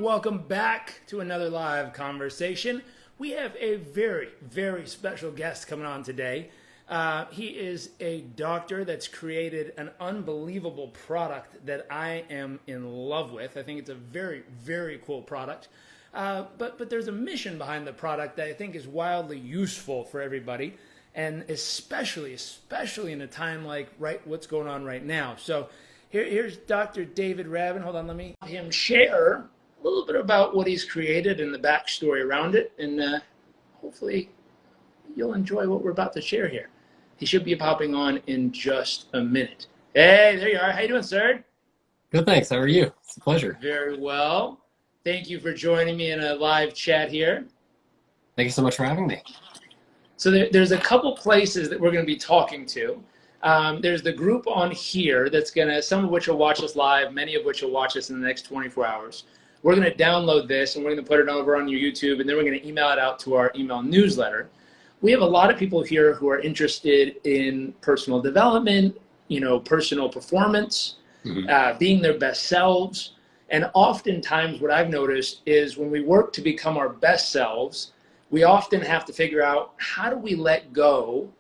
Welcome back to another live conversation. We have a very, very special guest coming on today. He is a doctor that's created an unbelievable product that I am in love with. I think it's a very, very cool product. But there's a mission behind the product that I think is wildly useful for everybody, and especially in a time like what's going on right now. So here's Dr. David Rabin. Hold on, let me have him share a little bit about what he's created and the backstory around it, and hopefully you'll enjoy what we're about to share here. He should be popping on in just a minute. Hey, there you are. How you doing, sir? Good, thanks. How are you? It's a pleasure. Very well. Thank you for joining me in a live chat here. Thank you so much for having me. So there's a couple places that we're going to be talking to. There's the group on here that's going to, some of which will watch us live, many of which will watch us in the next 24 hours. We're going to download this and we're going to put it over on your YouTube, and then we're going to email it out to our email newsletter. We have a lot of people here who are interested in personal development, personal performance, being their best selves. And oftentimes what I've noticed is when we work to become our best selves, we often have to figure out, how do we let go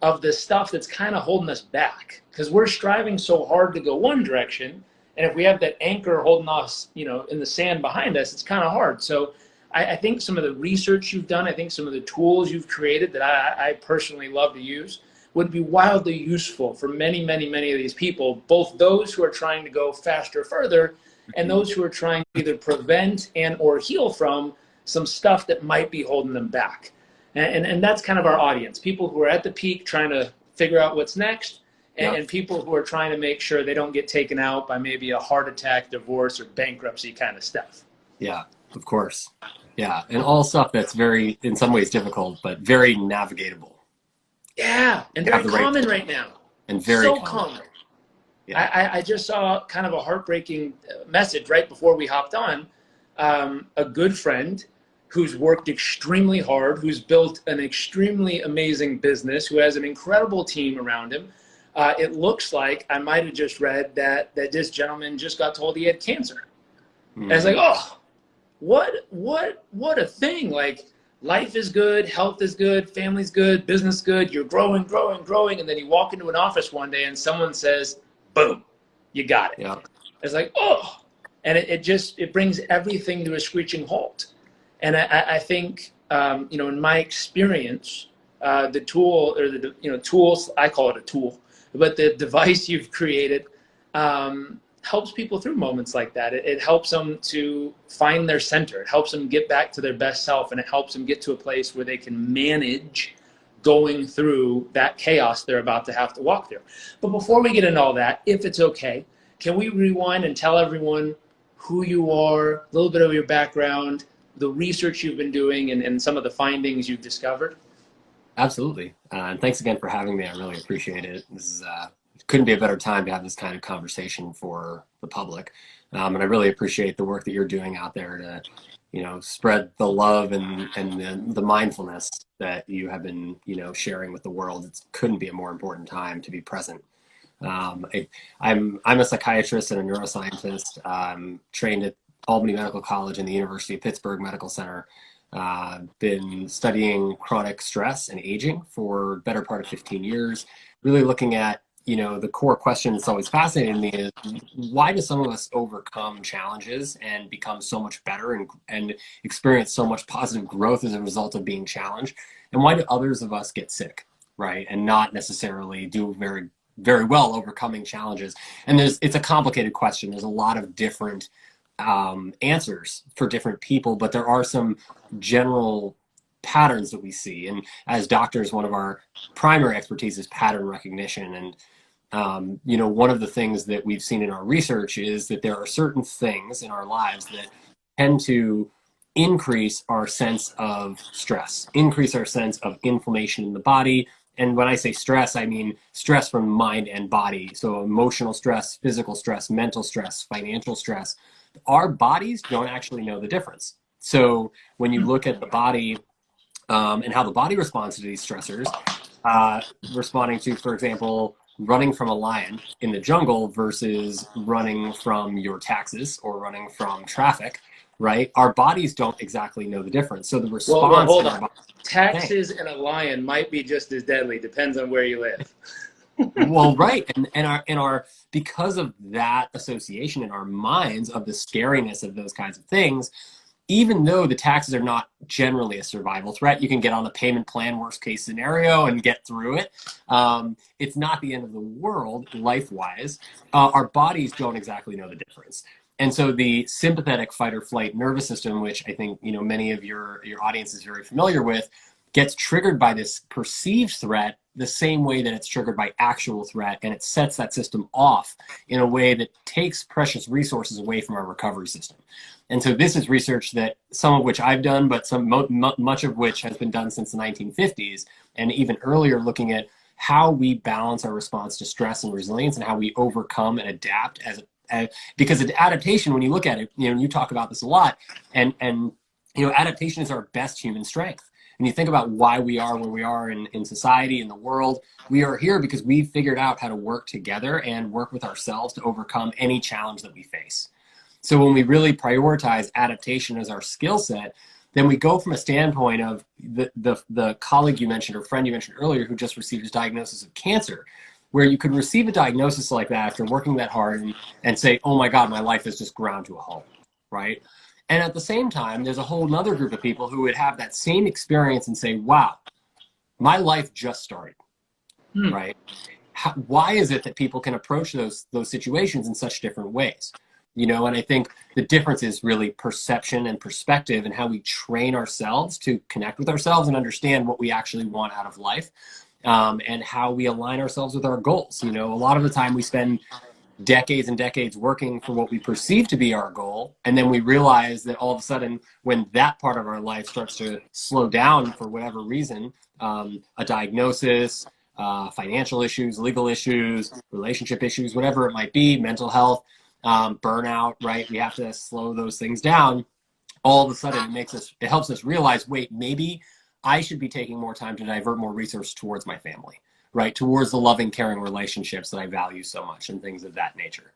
of the stuff that's kind of holding us back? Because we're striving so hard to go one direction, and if we have that anchor holding us, in the sand behind us, it's kind of hard. So I think some of the research you've done, I think some of the tools you've created that I personally love to use would be wildly useful for many, many, many of these people, both those who are trying to go faster, further, and those who are trying to either prevent and or heal from some stuff that might be holding them back. And that's kind of our audience, people who are at the peak trying to figure out what's next, and people who are trying to make sure they don't get taken out by maybe a heart attack, divorce, or bankruptcy kind of stuff. Yeah, of course. Yeah, and all stuff that's very, in some ways difficult, but very navigatable. Yeah, and very common right now. And very so common. Yeah. I just saw kind of a heartbreaking message right before we hopped on. A good friend who's worked extremely hard, who's built an extremely amazing business, who has an incredible team around him. It looks like, I might have just read that this gentleman just got told he had cancer. And it's like, oh, what a thing. Like, life is good, health is good, family's good, business good, you're growing, and then you walk into an office one day and someone says, boom, you got it. Yeah. It's like, oh, and it brings everything to a screeching halt. And I think, in my experience, the tool, or the tools, I call it a tool, but the device you've created helps people through moments like that. It helps them to find their center. It helps them get back to their best self, and it helps them get to a place where they can manage going through that chaos they're about to have to walk through. But before we get into all that, if it's okay, can we rewind and tell everyone who you are, a little bit of your background, the research you've been doing, and some of the findings you've discovered? Absolutely. And thanks again for having me. I really appreciate it. This is couldn't be a better time to have this kind of conversation for the public. And I really appreciate the work that you're doing out there to, spread the love and the mindfulness that you have been, sharing with the world. It couldn't be a more important time to be present. I'm a psychiatrist and a neuroscientist. I'm trained at Albany Medical College and the University of Pittsburgh Medical Center. Been studying chronic stress and aging for the better part of 15 years, really looking at, the core question that's always fascinated me is, why do some of us overcome challenges and become so much better and experience so much positive growth as a result of being challenged? And why do others of us get sick, right? And not necessarily do very, very well overcoming challenges? And it's a complicated question. There's a lot of different answers for different people, but there are some general patterns that we see. And as doctors, one of our primary expertise is pattern recognition. And one of the things that we've seen in our research is that there are certain things in our lives that tend to increase our sense of stress, increase our sense of inflammation in the body. And when I say stress, I mean stress from mind and body. So emotional stress, physical stress, mental stress, financial stress. Our bodies don't actually know the difference. So when you look at the body and how the body responds to these stressors, responding to, for example, running from a lion in the jungle versus running from your taxes or running from traffic, right? Our bodies don't exactly know the difference. So the Well, response hold in our on. body, Taxes and a lion might be just as deadly. Depends on where you live. well, right. And because of that association in our minds of the scariness of those kinds of things, even though the taxes are not generally a survival threat, you can get on a payment plan, worst case scenario, and get through it. It's not the end of the world, life-wise. Our bodies don't exactly know the difference. And so the sympathetic fight or flight nervous system, which I think many of your audience is very familiar with, gets triggered by this perceived threat the same way that it's triggered by actual threat, and it sets that system off in a way that takes precious resources away from our recovery system. And so this is research that some of which I've done, but much of which has been done since the 1950s, and even earlier, looking at how we balance our response to stress and resilience and how we overcome and adapt because adaptation, when you look at it, you talk about this a lot, and adaptation is our best human strength. And you think about why we are where we are in society, in the world, we are here because we've figured out how to work together and work with ourselves to overcome any challenge that we face. So when we really prioritize adaptation as our skill set, then we go from a standpoint of the colleague you mentioned or friend you mentioned earlier who just received his diagnosis of cancer, where you could receive a diagnosis like that after working that hard and say, oh my God, my life has just ground to a halt, right? And at the same time, there's a whole other group of people who would have that same experience and say, wow, my life just started, right? Why is it that people can approach those situations in such different ways? And I think the difference is really perception and perspective and how we train ourselves to connect with ourselves and understand what we actually want out of life, and how we align ourselves with our goals. A lot of the time we spend decades and decades working for what we perceive to be our goal, and then we realize that all of a sudden when that part of our life starts to slow down for whatever reason, a diagnosis, financial issues, legal issues, relationship issues, whatever it might be, mental health, burnout, right? We have to slow those things down. All of a sudden it helps us realize, wait, maybe I should be taking more time to divert more resources towards my family, right? Towards the loving, caring relationships that I value so much and things of that nature.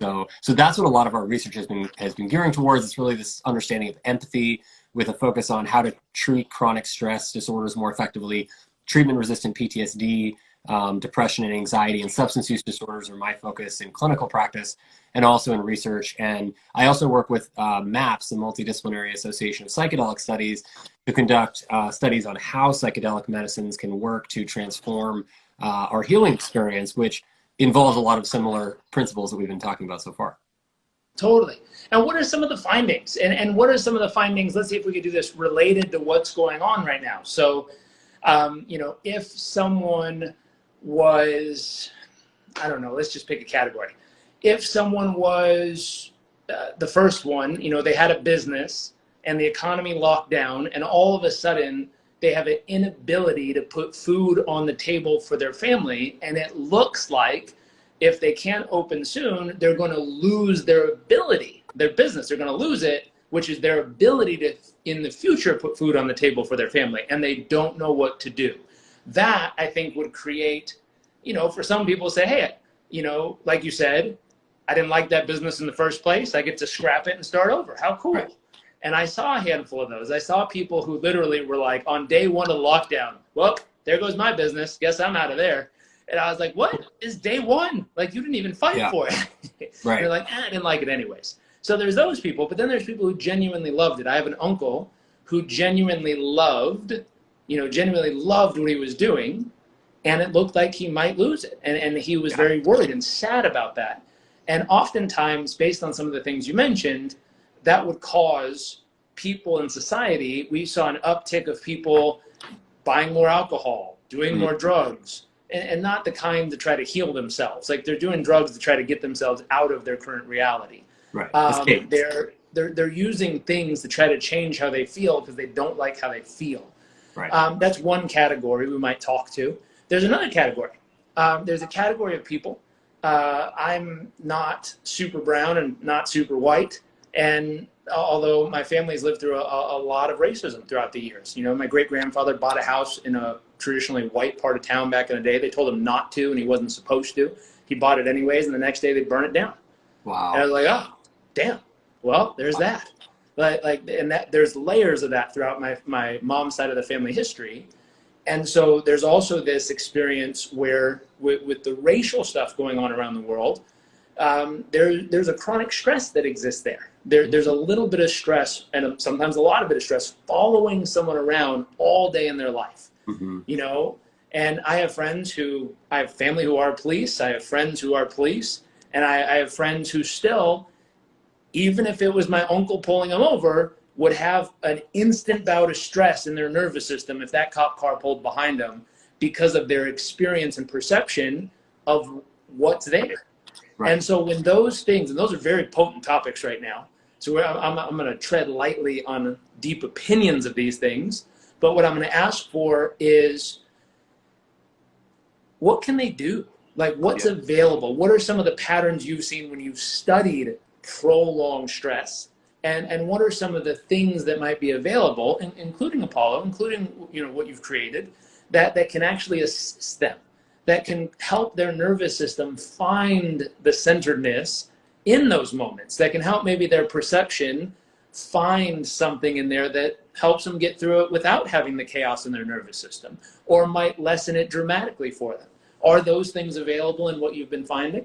So that's what a lot of our research has been gearing towards. It's really this understanding of empathy with a focus on how to treat chronic stress disorders more effectively, treatment-resistant PTSD, depression and anxiety and substance use disorders are my focus in clinical practice and also in research. And I also work with MAPS, the Multidisciplinary Association of Psychedelic Studies, to conduct studies on how psychedelic medicines can work to transform our healing experience, which involves a lot of similar principles that we've been talking about so far. Totally. And what are some of the findings? And what are some of the findings, let's see if we could do this, related to what's going on right now? So, if someone was, I don't know, let's just pick a category. If someone was the first one, they had a business and the economy locked down, and all of a sudden they have an inability to put food on the table for their family, and it looks like if they can't open soon, they're going to lose their ability, their business, they're going to lose it, which is their ability to, in the future, put food on the table for their family, and they don't know what to do. That, I think, would create, for some people say, hey, like you said, I didn't like that business in the first place. I get to scrap it and start over. How cool. Right. And I saw a handful of those. I saw people who literally were like, on day one of lockdown, well, there goes my business. Guess I'm out of there. And I was like, what is day one? Like, you didn't even fight for it. Right. You're like, I didn't like it anyways. So there's those people, but then there's people who genuinely loved it. I have an uncle who genuinely loved what he was doing, and it looked like he might lose it. And he was very worried and sad about that. And oftentimes, based on some of the things you mentioned, that would cause people in society, we saw an uptick of people buying more alcohol, doing more drugs, and not the kind to try to heal themselves. Like, they're doing drugs to try to get themselves out of their current reality. Right. They're using things to try to change how they feel because they don't like how they feel. Right. That's one category we might talk to. There's another category. There's a category of people. I'm not super brown and not super white. And although my family's lived through a lot of racism throughout the years. My great-grandfather bought a house in a traditionally white part of town back in the day. They told him not to, and he wasn't supposed to. He bought it anyways, and the next day they burn it down. Wow. And I was like, oh, damn. Well, there's that. And that there's layers of that throughout my mom's side of the family history. And so there's also this experience where with the racial stuff going on around the world, there's a chronic stress that exists there. There's a little bit of stress and sometimes a lot of bit of stress following someone around all day in their life, you know? And I have family who are police. I have friends who are police. And I have friends who still, even if it was my uncle pulling them over, would have an instant bout of stress in their nervous system if that cop car pulled behind them because of their experience and perception of what's there. Right. And so when those things, and those are very potent topics right now, so I'm going to tread lightly on deep opinions of these things, but what I'm going to ask for is, what can they do? Like, what's available? What are some of the patterns you've seen when you've studied prolonged stress? And what are some of the things that might be available, including Apollo, including what you've created, that can actually assist them, that can help their nervous system find the centeredness in those moments, that can help maybe their perception find something in there that helps them get through it without having the chaos in their nervous system, or might lessen it dramatically for them. Are those things available in what you've been finding?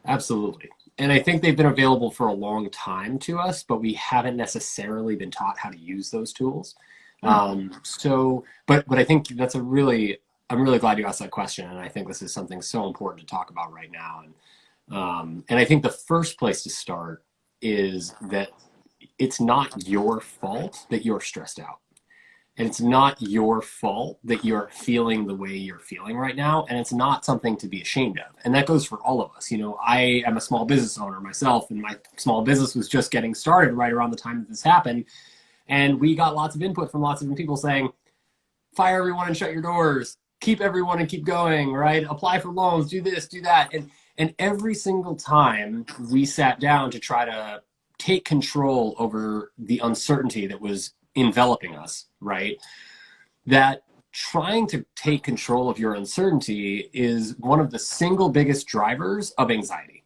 Absolutely. And I think they've been available for a long time to us, but we haven't necessarily been taught how to use those tools. But I think I'm really glad you asked that question. And I think this is something so important to talk about right now. And I think the first place to start is that it's not your fault that you're stressed out. And it's not your fault that you're feeling the way you're feeling right now. And it's not something to be ashamed of. And that goes for all of us. I am a small business owner myself, and my small business was just getting started right around the time that this happened. And we got lots of input from lots of different people saying, fire everyone and shut your doors, keep everyone and keep going, right? Apply for loans, do this, do that. And every single time we sat down to try to take control over the uncertainty that was enveloping us, right? That trying to take control of your uncertainty is one of the single biggest drivers of anxiety.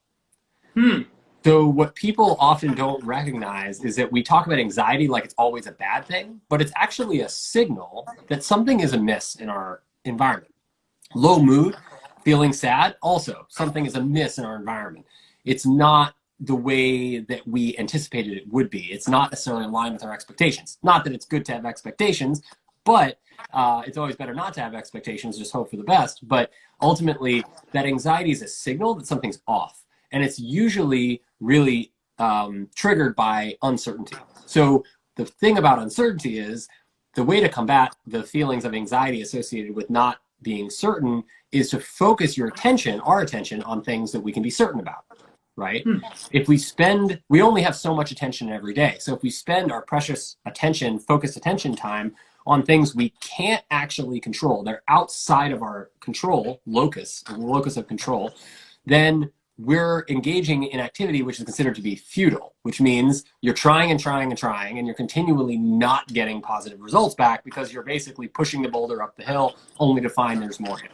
So what people often don't recognize is that we talk about anxiety like it's always a bad thing, but it's actually a signal that something is amiss in our environment. Low mood, feeling sad, also something is amiss in our environment. It's not the way that we anticipated it would be. It's not necessarily in line with our expectations. Not that it's good to have expectations, but it's always better not to have expectations, just hope for the best. But ultimately, that anxiety is a signal that something's off. And it's usually really triggered by uncertainty. So the thing about uncertainty is the way to combat the feelings of anxiety associated with not being certain is to focus our attention on things that we can be certain about. Right? If we only have so much attention every day. So if we spend our precious attention, focused attention time on things we can't actually control, they're outside of our control, locus of control, then we're engaging in activity which is considered to be futile, which means you're trying and trying and trying, and you're continually not getting positive results back because you're basically pushing the boulder up the hill only to find there's more hill.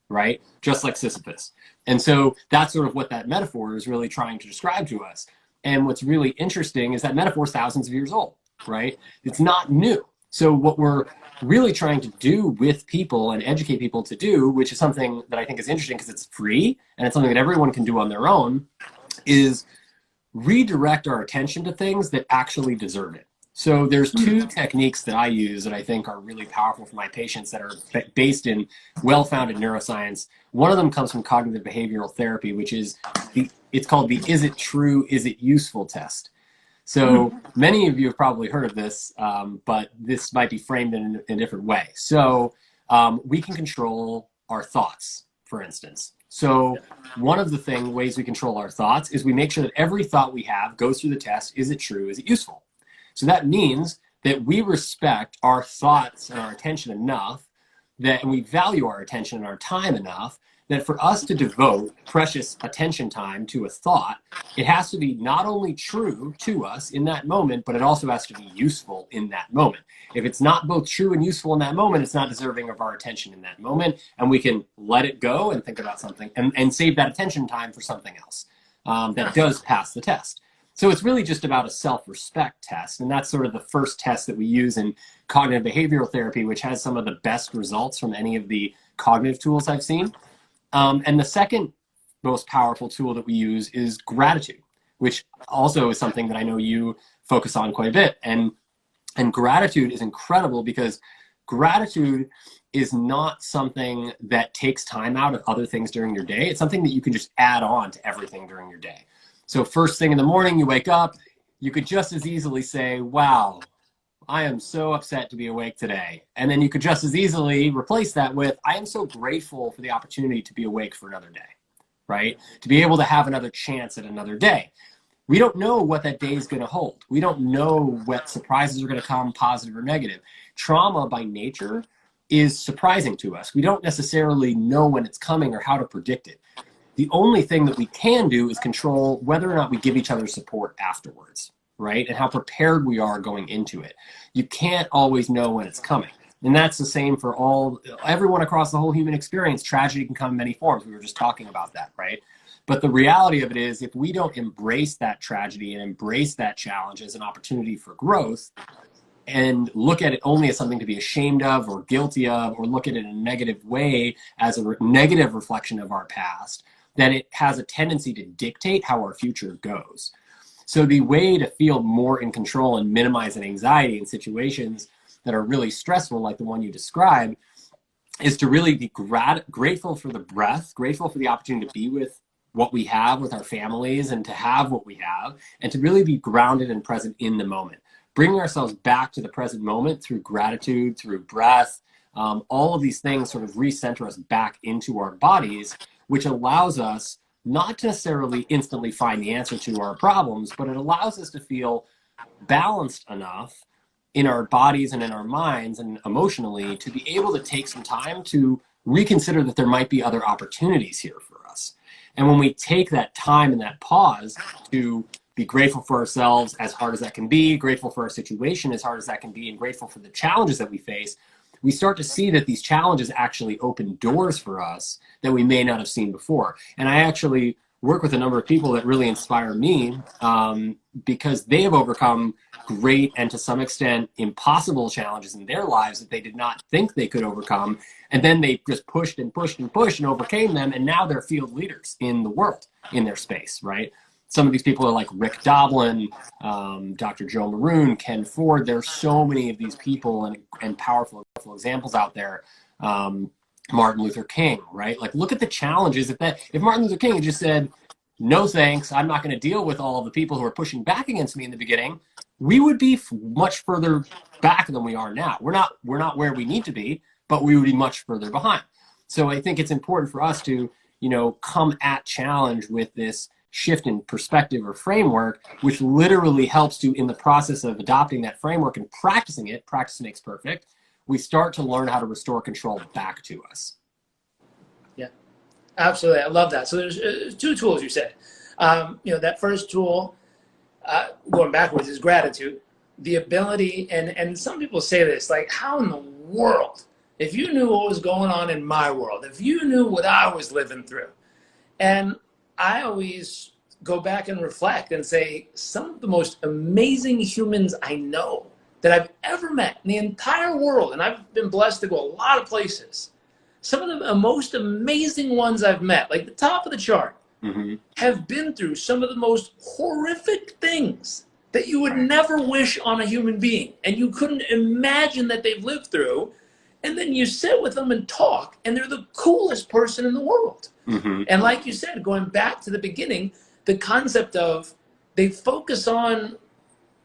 Right? Just like Sisyphus. And so that's sort of what that metaphor is really trying to describe to us. And what's really interesting is that metaphor is thousands of years old, right? It's not new. So what we're really trying to do with people and educate people to do, which is something that I think is interesting because it's free and it's something that everyone can do on their own, is redirect our attention to things that actually deserve it. So there's two techniques that I use that I think are really powerful for my patients that are based in well-founded neuroscience. One of them comes from cognitive behavioral therapy, which is it's called the "Is it true? Is it useful?" test. So many of you have probably heard of this, but this might be framed in a different way. So we can control our thoughts, for instance. So one of the ways we control our thoughts is we make sure that every thought we have goes through the test. Is it true? Is it useful? So that means that we respect our thoughts and our attention enough and we value our attention and our time enough that for us to devote precious attention time to a thought, it has to be not only true to us in that moment, but it also has to be useful in that moment. If it's not both true and useful in that moment, it's not deserving of our attention in that moment, and we can let it go and think about something and save that attention time for something else that does pass the test. So it's really just about a self-respect test. And that's sort of the first test that we use in cognitive behavioral therapy, which has some of the best results from any of the cognitive tools I've seen. And the second most powerful tool that we use is gratitude, which also is something that I know you focus on quite a bit. And gratitude is incredible because gratitude is not something that takes time out of other things during your day. It's something that you can just add on to everything during your day. So first thing in the morning, you wake up, you could just as easily say, wow, I am so upset to be awake today. And then you could just as easily replace that with, I am so grateful for the opportunity to be awake for another day, right? To be able to have another chance at another day. We don't know what that day is going to hold. We don't know what surprises are going to come, positive or negative. Trauma by nature is surprising to us. We don't necessarily know when it's coming or how to predict it. The only thing that we can do is control whether or not we give each other support afterwards, right? And how prepared we are going into it. You can't always know when it's coming. And that's the same for everyone across the whole human experience. Tragedy can come in many forms. We were just talking about that, right? But the reality of it is, if we don't embrace that tragedy and embrace that challenge as an opportunity for growth, and look at it only as something to be ashamed of or guilty of, or look at it in a negative way as a negative reflection of our past, then it has a tendency to dictate how our future goes. So the way to feel more in control and minimize an anxiety in situations that are really stressful, like the one you described, is to really be grateful for the breath, grateful for the opportunity to be with what we have with our families and to have what we have, and to really be grounded and present in the moment. Bringing ourselves back to the present moment through gratitude, through breath, all of these things sort of recenter us back into our bodies, which allows us not to necessarily instantly find the answer to our problems, but it allows us to feel balanced enough in our bodies and in our minds and emotionally to be able to take some time to reconsider that there might be other opportunities here for us. And when we take that time and that pause to be grateful for ourselves, as hard as that can be, grateful for our situation as hard as that can be, and grateful for the challenges that we face, we start to see that these challenges actually open doors for us that we may not have seen before. And I actually work with a number of people that really inspire me because they have overcome great and to some extent impossible challenges in their lives that they did not think they could overcome. And then they just pushed and pushed and pushed and overcame them. And now they're field leaders in the world, in their space, right? Some of these people are like Rick Doblin, Dr. Joe Maroon, Ken Ford. There's so many of these people and powerful examples out there. Martin Luther King, right? Like, look at the challenges. If Martin Luther King had just said, no thanks, I'm not going to deal with all of the people who are pushing back against me in the beginning, we would be much further back than we are now. We're not where we need to be, but we would be much further behind. So I think it's important for us to, come at challenge with this shift in perspective or framework, which literally helps to, in the process of adopting that framework and practicing it, practice makes perfect, we start to learn how to restore control back to us. Yeah, absolutely. I love that. So there's two tools you said. That first tool, going backwards, is gratitude. The ability, and some people say this, like, how in the world, if you knew what was going on in my world, if you knew what I was living through. And I always go back and reflect and say, some of the most amazing humans I know that I've ever met in the entire world, and I've been blessed to go a lot of places, some of the most amazing ones I've met, like the top of the chart, have been through some of the most horrific things that you would never wish on a human being, and you couldn't imagine that they've lived through. And then you sit with them and talk, and they're the coolest person in the world. And like you said, going back to the beginning, the concept of they focus on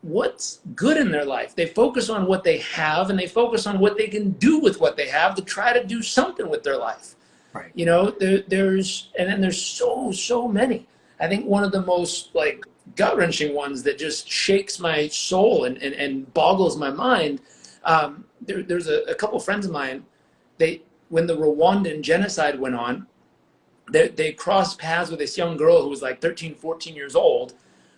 what's good in their life. They focus on what they have, and they focus on what they can do with what they have to try to do something with their life. Right. There's so many. I think one of the most like gut-wrenching ones that just shakes my soul and boggles my mind. There's a couple of friends of mine. When the Rwandan genocide went on, they crossed paths with this young girl who was like 13, 14 years old,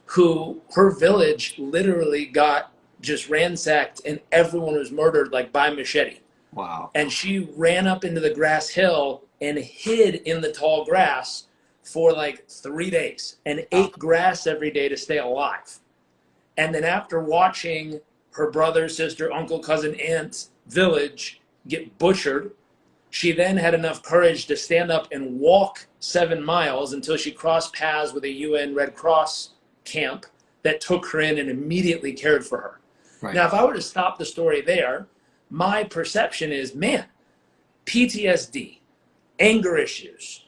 who her village literally got just ransacked and everyone was murdered like by machete. Wow. And she ran up into the grass hill and hid in the tall grass for like 3 days and ate grass every day to stay alive. And then after watching her brother, sister, uncle, cousin, aunt, village get butchered, she then had enough courage to stand up and walk 7 miles until she crossed paths with a UN Red Cross camp that took her in and immediately cared for her. Right. Now, if I were to stop the story there, my perception is, man, PTSD, anger issues,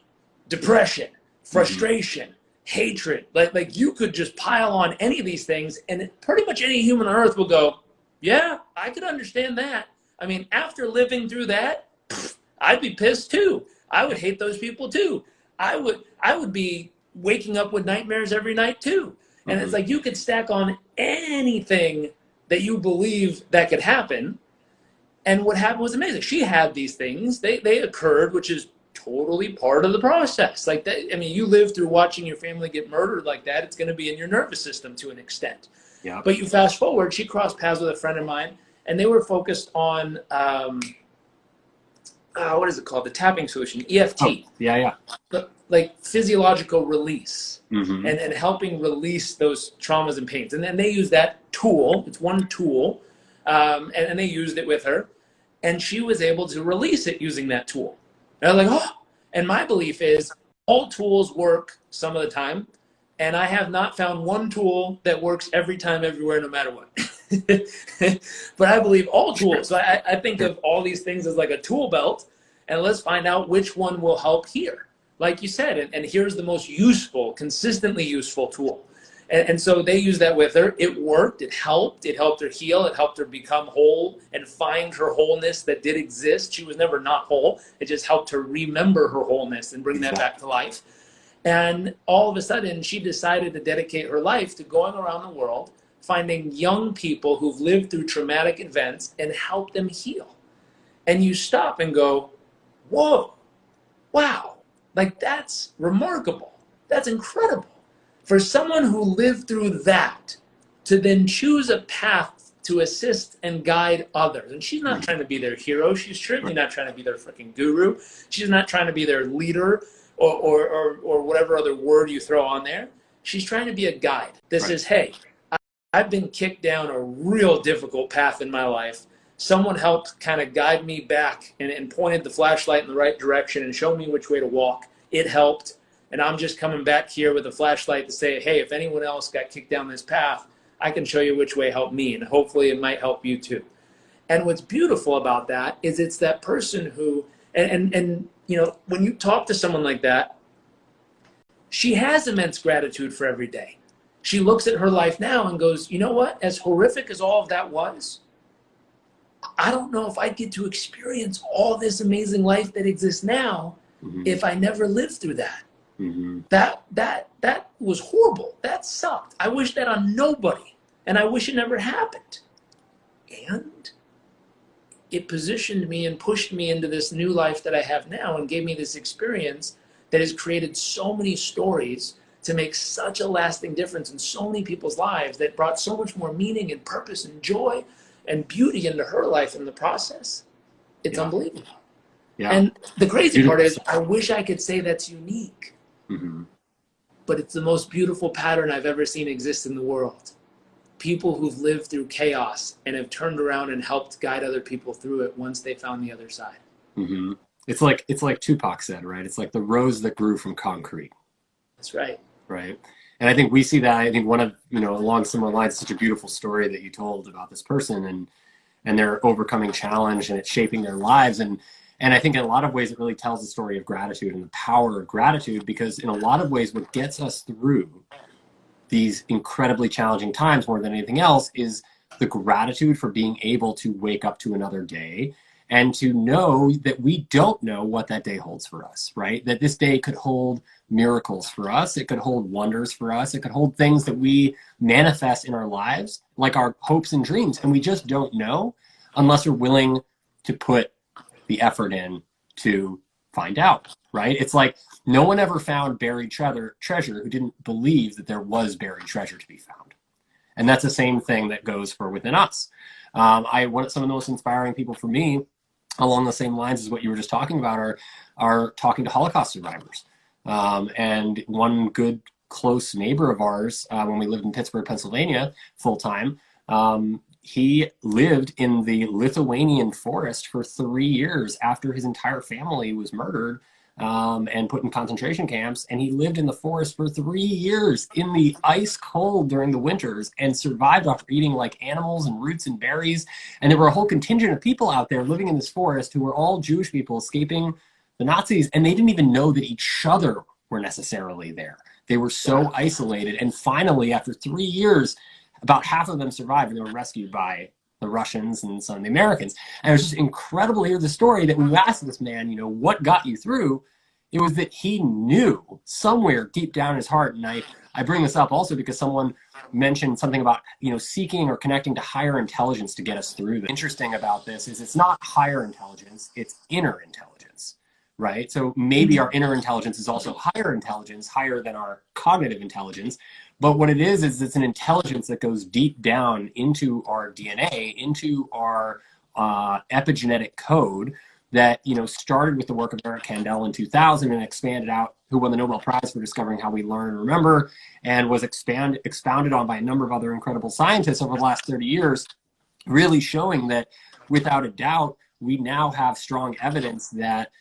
depression, frustration, hatred, like you could just pile on any of these things and pretty much any human on earth will go, yeah, I could understand that. I mean, after living through that, I'd be pissed too. I would hate those people too. I would be waking up with nightmares every night too. And it's like you could stack on anything that you believe that could happen. And what happened was amazing. She had these things. They occurred, which is totally part of the process. Like that, I mean, you live through watching your family get murdered like that. It's going to be in your nervous system to an extent. Yeah. But you fast forward, she crossed paths with a friend of mine, and they were focused on what is it called? The tapping solution, EFT. Oh, yeah. Like physiological release and helping release those traumas and pains. And then they use that tool. It's one tool. And they used it with her. And she was able to release it using that tool. And I was like, oh. And my belief is all tools work some of the time. And I have not found one tool that works every time, everywhere, no matter what. But I believe all tools. So I think of all these things as like a tool belt. And let's find out which one will help here. Like you said, and here's the most useful, consistently useful tool. And so they used that with her. It worked. It helped her heal. It helped her become whole and find her wholeness that did exist. She was never not whole. It just helped her remember her wholeness and bring that back to life. And all of a sudden, she decided to dedicate her life to going around the world, finding young people who've lived through traumatic events and help them heal. And you stop and go, whoa, wow, like that's remarkable. That's incredible. For someone who lived through that to then choose a path to assist and guide others. And she's not trying to be their hero. She's certainly not trying to be their freaking guru. She's not trying to be their leader or whatever other word you throw on there. She's trying to be a guide. This is, hey, I've been kicked down a real difficult path in my life. Someone helped kind of guide me back and pointed the flashlight in the right direction and showed me which way to walk. It helped. And I'm just coming back here with a flashlight to say, hey, if anyone else got kicked down this path, I can show you which way helped me. And hopefully it might help you too. And what's beautiful about that is it's that person who, and you know, when you talk to someone like that, she has immense gratitude for every day. She looks at her life now and goes, you know what? As horrific as all of that was, I don't know if I'd get to experience all this amazing life that exists now if I never lived through that. That was horrible. That sucked. I wish that on nobody, and I wish it never happened. And it positioned me and pushed me into this new life that I have now and gave me this experience that has created so many stories to make such a lasting difference in so many people's lives that brought so much more meaning and purpose and joy and beauty into her life in the process. It's unbelievable. Yeah. And the crazy part is I wish I could say that's unique. But it's the most beautiful pattern I've ever seen exist in the world. People who've lived through chaos and have turned around and helped guide other people through it once they found the other side. It's like Tupac said, right? It's like the rose that grew from concrete. That's right. Right. And I think we see that. I think one of, along similar lines, such a beautiful story that you told about this person and their overcoming challenge and it's shaping their lives. And I think in a lot of ways, it really tells the story of gratitude and the power of gratitude, because in a lot of ways, what gets us through these incredibly challenging times more than anything else is the gratitude for being able to wake up to another day and to know that we don't know what that day holds for us, right? That this day could hold miracles for us. It could hold wonders for us. It could hold things that we manifest in our lives, like our hopes and dreams. And we just don't know unless we're willing to put the effort in to find out, right? It's like no one ever found buried treasure who didn't believe that there was buried treasure to be found. And that's the same thing that goes for within us. Some of the most inspiring people for me along the same lines as what you were just talking about are talking to Holocaust survivors. And one good close neighbor of ours, when we lived in Pittsburgh, Pennsylvania, full time, he lived in the Lithuanian forest for 3 years after his entire family was murdered and put in concentration camps. And he lived in the forest for 3 years in the ice cold during the winters and survived after eating like animals and roots and berries. And there were a whole contingent of people out there living in this forest who were all Jewish people escaping the Nazis, and they didn't even know that each other were necessarily there. They were so isolated. And finally, after 3 years, about half of them survived, and they were rescued by the Russians and some of the Americans. And it was just incredible to hear the story that when you asked this man, you know, what got you through, it was that he knew somewhere deep down in his heart. And I bring this up also because someone mentioned something about, you know, seeking or connecting to higher intelligence to get us through. The interesting about this is it's not higher intelligence, it's inner intelligence, right? So maybe our inner intelligence is also higher intelligence, higher than our cognitive intelligence. But what it is it's an intelligence that goes deep down into our DNA, into our epigenetic code that, you know, started with the work of Jairek Kandel in 2000 and expanded out, who won the Nobel Prize for discovering how we learn and remember, and was expounded on by a number of other incredible scientists over the last 30 years, really showing that without a doubt, we now have strong evidence that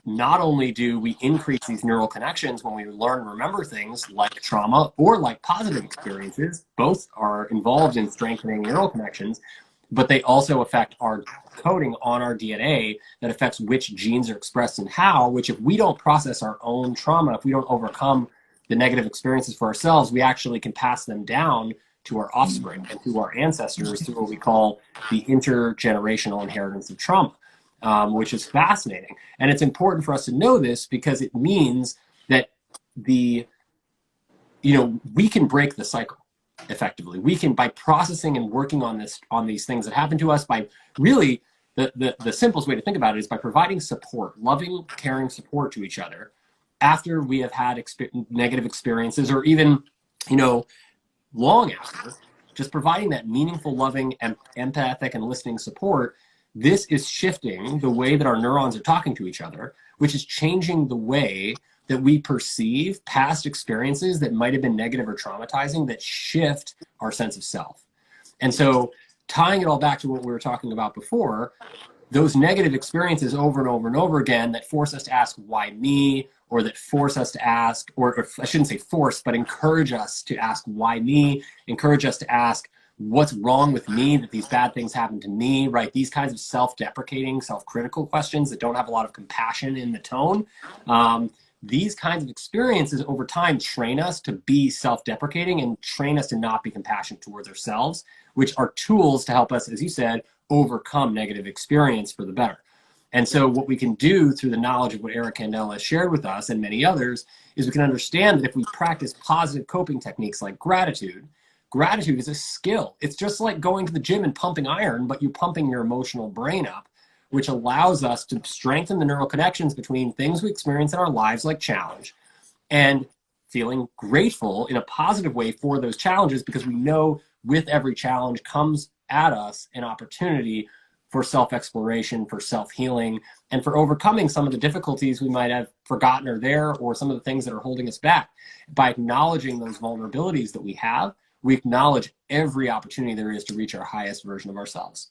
not only do we increase these neural connections when we learn and remember things like trauma or like positive experiences, both are involved in strengthening neural connections, but they also affect our coding on our DNA that affects which genes are expressed and how, which if we don't process our own trauma, if we don't overcome the negative experiences for ourselves, we actually can pass them down to our offspring and to our ancestors through what we call the intergenerational inheritance of trauma. Which is fascinating. And it's important for us to know this because it means that we can break the cycle effectively. We can, by processing and working on these things that happen to us, by really, the simplest way to think about it is by providing support, loving, caring support to each other after we have had negative experiences, or even, you know, long after, just providing that meaningful, loving, empathic, and listening support. This is shifting the way that our neurons are talking to each other, which is changing the way that we perceive past experiences that might have been negative or traumatizing that shift our sense of self. And so tying it all back to what we were talking about before, those negative experiences over and over and over again that force us to ask, why me? Or that force us to ask, or I shouldn't say force, but encourage us to ask, why me? Encourage us to ask, what's wrong with me that these bad things happen to me, right? These kinds of self-deprecating, self-critical questions that don't have a lot of compassion in the tone. These kinds of experiences over time train us to be self-deprecating and train us to not be compassionate towards ourselves, which are tools to help us, as you said, overcome negative experience for the better. And so what we can do through the knowledge of what Jairek Kandel has shared with us and many others is we can understand that if we practice positive coping techniques like gratitude is a skill. It's just like going to the gym and pumping iron, but you're pumping your emotional brain up, which allows us to strengthen the neural connections between things we experience in our lives like challenge and feeling grateful in a positive way for those challenges, because we know with every challenge comes at us an opportunity for self-exploration, for self-healing, and for overcoming some of the difficulties we might have forgotten are there, or some of the things that are holding us back. By acknowledging those vulnerabilities that we have, we acknowledge every opportunity there is to reach our highest version of ourselves.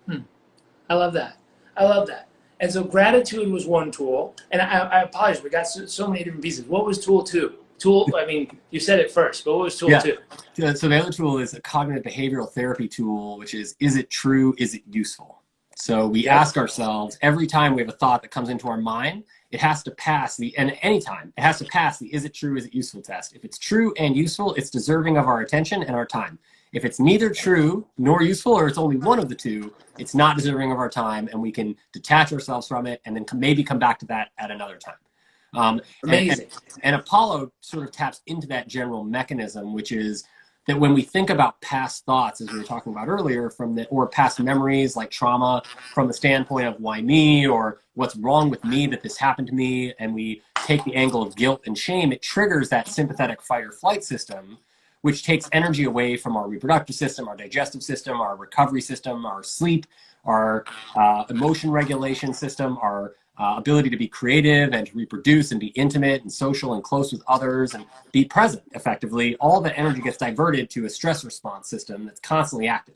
I love that. I love that. And so gratitude was one tool. And I apologize, we got so many different pieces. What was tool two? You said it first, but what was tool two? So the other tool is a cognitive behavioral therapy tool, which is it true? Is it useful? So we ask ourselves every time we have a thought that comes into our mind, it has to pass anytime, it has to pass the is it true, is it useful test. If it's true and useful, it's deserving of our attention and our time. If it's neither true nor useful, or it's only one of the two, it's not deserving of our time, and we can detach ourselves from it and then maybe come back to that at another time. Amazing. And Apollo sort of taps into that general mechanism, which is that when we think about past thoughts, as we were talking about earlier, or past memories like trauma, from the standpoint of why me, or what's wrong with me that this happened to me, and we take the angle of guilt and shame, it triggers that sympathetic fight or flight system, which takes energy away from our reproductive system, our digestive system, our recovery system, our sleep, our emotion regulation system, our ability to be creative and to reproduce and be intimate and social and close with others and be present effectively, all that energy gets diverted to a stress response system that's constantly active,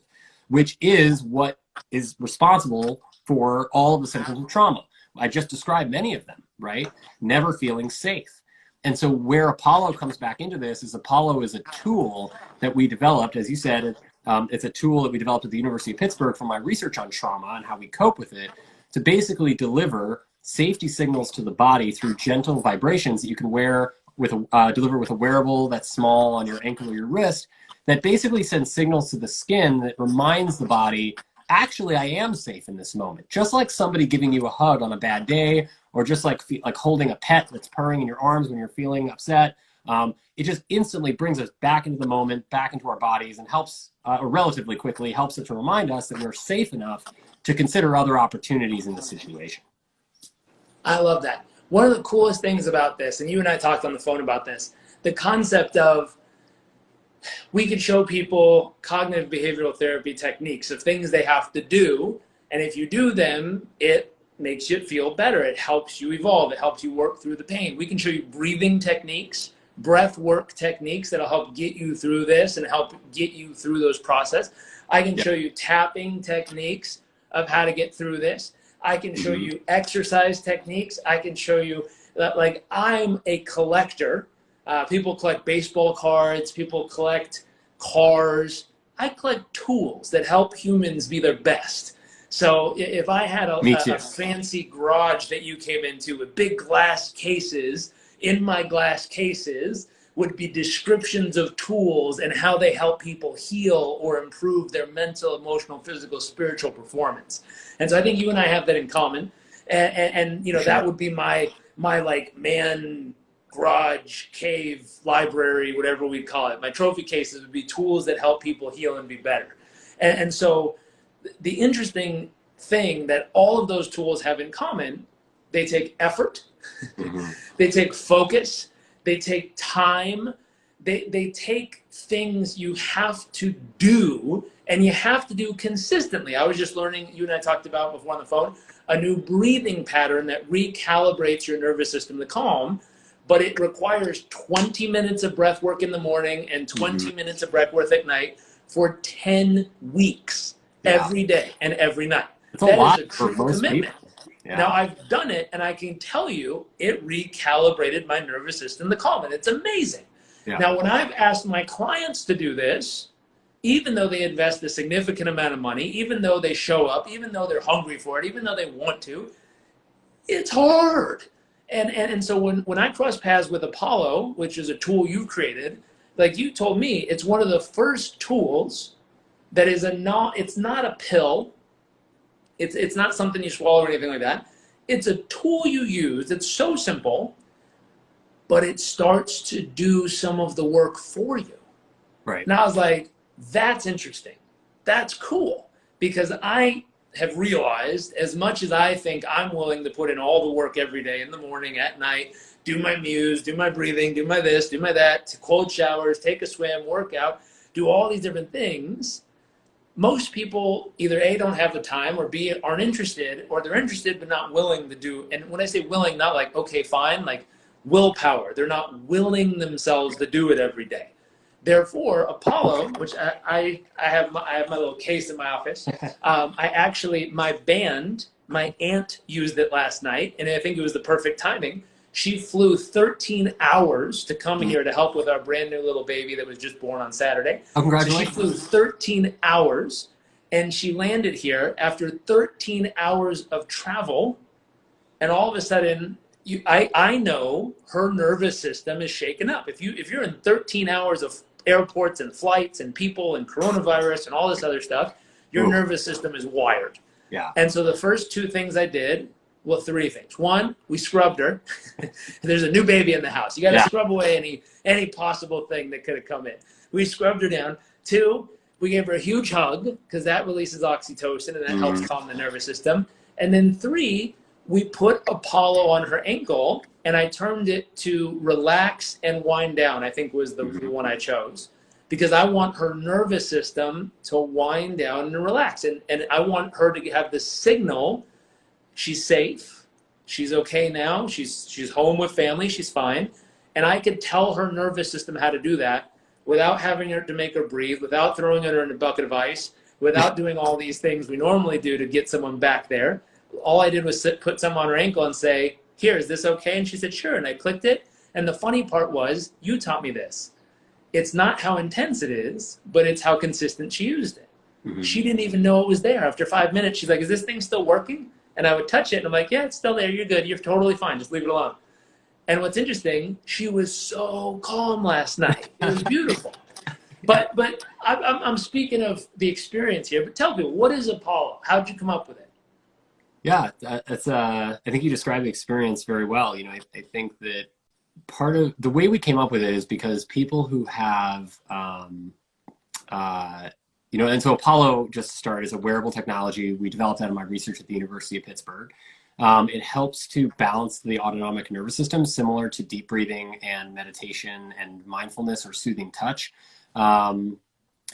which is what is responsible for all of the symptoms of trauma. I just described many of them, right? Never feeling safe. And so where Apollo comes back into this is Apollo is a tool that we developed, as you said, it's a tool that we developed at the University of Pittsburgh for my research on trauma and how we cope with it, to basically deliver safety signals to the body through gentle vibrations that you can wear with deliver with a wearable that's small on your ankle or your wrist, that basically sends signals to the skin that reminds the body, actually, I am safe in this moment. Just like somebody giving you a hug on a bad day, or just like holding a pet that's purring in your arms when you're feeling upset. It just instantly brings us back into the moment, back into our bodies, and helps, or relatively quickly, helps it to remind us that we're safe enough to consider other opportunities in the situation. I love that. One of the coolest things about this, and you and I talked on the phone about this, the concept of we could show people cognitive behavioral therapy techniques of things they have to do, and if you do them, it makes you feel better. It helps you evolve. It helps you work through the pain. We can show you breathing techniques, breath work techniques that'll help get you through this and help get you through those processes. I can show you tapping techniques of how to get through this. I can show you exercise techniques. I can show you, like, I'm a collector. People collect baseball cards. People collect cars. I collect tools that help humans be their best. So if I had a fancy garage that you came into with big glass cases, in my glass cases would be descriptions of tools and how they help people heal or improve their mental, emotional, physical, spiritual performance. And so I think you and I have that in common. And you know, that would be my like man garage, cave, library, whatever we call it. My trophy cases would be tools that help people heal and be better. And so the interesting thing that all of those tools have in common, they take effort, they take focus, they take time, they take things you have to do, and you have to do consistently. I was just learning, you and I talked about before on the phone, a new breathing pattern that recalibrates your nervous system to calm, but it requires 20 minutes of breath work in the morning and 20 minutes of breath work at night for 10 weeks. Every day and every night. It's a lot is a true for most commitment. people. Yeah. Now I've done it, and I can tell you it recalibrated my nervous system to calm, and it's amazing. Yeah. Now when I've asked my clients to do this, even though they invest a significant amount of money, even though they show up, even though they're hungry for it, even though they want to, it's hard. And so when I cross paths with Apollo, which is a tool you created, like you told me, it's one of the first tools that is it's not a pill. It's not something you swallow or anything like that. It's a tool you use. It's so simple, but it starts to do some of the work for you. Right. And I was like, that's interesting. That's cool. Because I have realized, as much as I think I'm willing to put in all the work every day, in the morning, at night, do my muse, do my breathing, do my this, do my that, cold showers, take a swim, work out, do all these different things, most people either A, don't have the time, or B, aren't interested, or they're interested but not willing to do. And when I say willing, not like, okay, fine, like willpower. They're not willing themselves to do it every day. Therefore, Apollo, which I have my little case in my office. My band, my aunt used it last night, and I think it was the perfect timing. She flew 13 hours to come here to help with our brand new little baby that was just born on Saturday. Oh, congratulations. So she flew 13 hours, and she landed here after 13 hours of travel, and all of a sudden, I know her nervous system is shaken up. If you're in 13 hours of airports and flights and people and coronavirus and all this other stuff, your nervous system is wired. Yeah. And so the first two things I did, well, three things. One, we scrubbed her. There's a new baby in the house. You got to scrub away any possible thing that could have come in. We scrubbed her down. Two, we gave her a huge hug because that releases oxytocin and that helps calm the nervous system. And then three, we put Apollo on her ankle, and I termed it to relax and wind down, I think was the one I chose, because I want her nervous system to wind down and relax. And I want her to have the signal she's safe, She's okay now. She's home with family. She's fine. And I could tell her nervous system how to do that without having her to make her breathe, without throwing her in a bucket of ice, without doing all these things we normally do to get someone back there. All I did was put some on her ankle and say, here, is this okay? And she said, sure. And I clicked it. And the funny part was, you taught me this. It's not how intense it is, but it's how consistent she used it. Mm-hmm. She didn't even know it was there. After 5 minutes, she's like, is this thing still working? And I would touch it, and I'm like, yeah, it's still there. You're good. You're totally fine. Just leave it alone. And what's interesting, she was so calm last night. It was beautiful. But I'm speaking of the experience here. But tell people, what is Apollo? How did you come up with it? Yeah, that's I think you described the experience very well. You know, I think that part of the way we came up with it is because people who have, you know, and so Apollo, just to start, is a wearable technology. We developed out of my research at the University of Pittsburgh. It helps to balance the autonomic nervous system, similar to deep breathing and meditation and mindfulness or soothing touch.